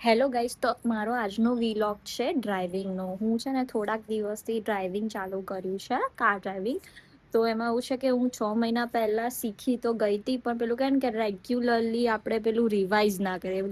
Hello guys, તો મારો આજનો વીલોગ છે ડ્રાઇવિંગનો. હું છે ને થોડાક દિવસથી ડ્રાઇવિંગ ચાલુ કર્યું છે, કાર ડ્રાઇવિંગ. તો એમાં એવું છે કે હું 6 મહિના પહેલા શીખી તો ગઈ હતી, પણ પેલું કહે ને કે રેગ્યુલરલી આપણે પેલું રિવાઇઝ ના કરીએ.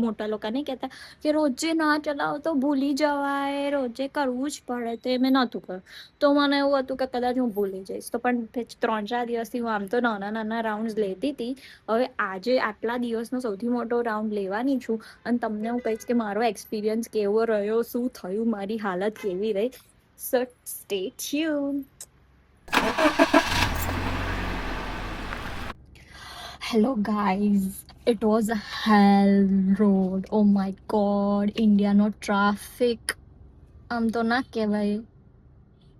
મોટા લોકો નહીં કહેતા કે રોજે ના ચલાવો તો ભૂલી જવાય, રોજે કરવું જ પડે. તે મેં નહોતું કર્યું. તો મને એવું હતું કે કદાચ હું ભૂલી જઈશ. તો પણ 3-4 દિવસથી હું આમ તો નાના નાના રાઉન્ડ્સ લેતી હતી. હવે આજે આટલા દિવસનો સૌથી મોટો રાઉન્ડ લેવાની છું, અને તમને હું કહીશ કે મારો એક્સપિરિયન્સ કેવો રહ્યો, શું થયું, મારી હાલત કેવી રહી. So stay tuned. Hello guys, it was a hell road. Oh my god, ઇન્ડિયાનો ટ્રાફિક આમ તો ના કહેવાય,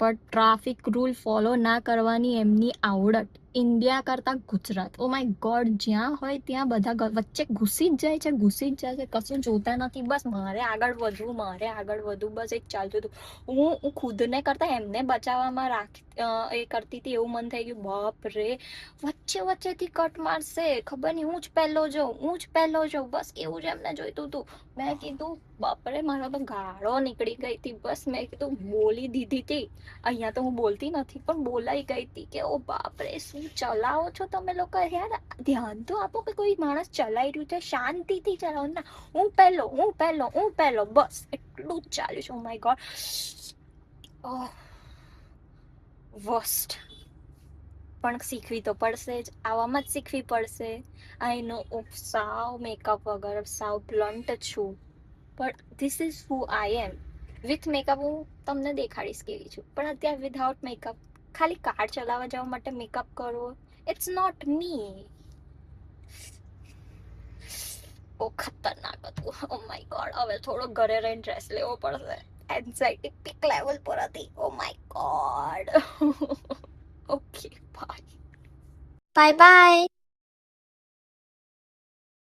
પણ ટ્રાફિક રૂલ ફોલો ના કરવાની એમની આવડત ઇન્ડિયા કરતાં ગુજરાત. ઓ માય ગોડ, જ્યાં હોય ત્યાં બધા વચ્ચે ઘૂસી જ જાય છે, ઘૂસી જ જાય છે, કશું જોતા નથી. બસ મારે આગળ વધવું, મારે આગળ વધવું, બસ એક ચાલતું હતું. હું ખુદને કરતા એમને બચાવવામાં એ કરતી હતી. એવું મન થઈ ગયું, બાપ રે, વચ્ચે વચ્ચેથી કટ મારશે, ખબર નહીં હું જ પહેલો જાઉં, હું જ પહેલો જાઉં. બસ એવું જ એમને જોઈતું હતું. મેં કીધું બાપરે, મારા તો ગાળો નીકળી ગઈ હતી. બસ મેં કીધું બોલી દીધી હતી. અહીંયા તો હું બોલતી નથી, પણ બોલાઈ ગઈ હતી કે ઓ બાપરે, શું ચલાવો છો તમે લોકો યાર. ધ્યાન તો આપો કે કોઈ માણસ ચલાવી રહ્યું છે, શાંતિથી ચલાવો. ના, હું પહેલો, હું પહેલો, હું પહેલો, બસ એટલું જ ચાલ્યું છે. ઓ માય ગોડ, વર્સ્ટ. પણ શીખવી તો પડશે જ, આવામાં જ શીખવી પડશે. આઈ નો, સાવ મેકઅપ વગર, સાવ બ્લન્ટ છું, પણ this is who I am. With makeup હું તમને દેખાડીશ કેવી છું, પણ અત્યારે વિધાઉટ મેકઅપ, ખાલી કાર ચલાવવા જવા માટે મેકઅપ કરવો, ઇટ્સ નોટ મી. બહુ ખતરનાક હતું. ઓ માય ગોડ, હવે થોડો ઘરે રહીને ડ્રેસ લેવો પડશે. એન્ઝાઇટી પીક લેવલ પર હતી. Oh my God. Okay, bye. Bye by.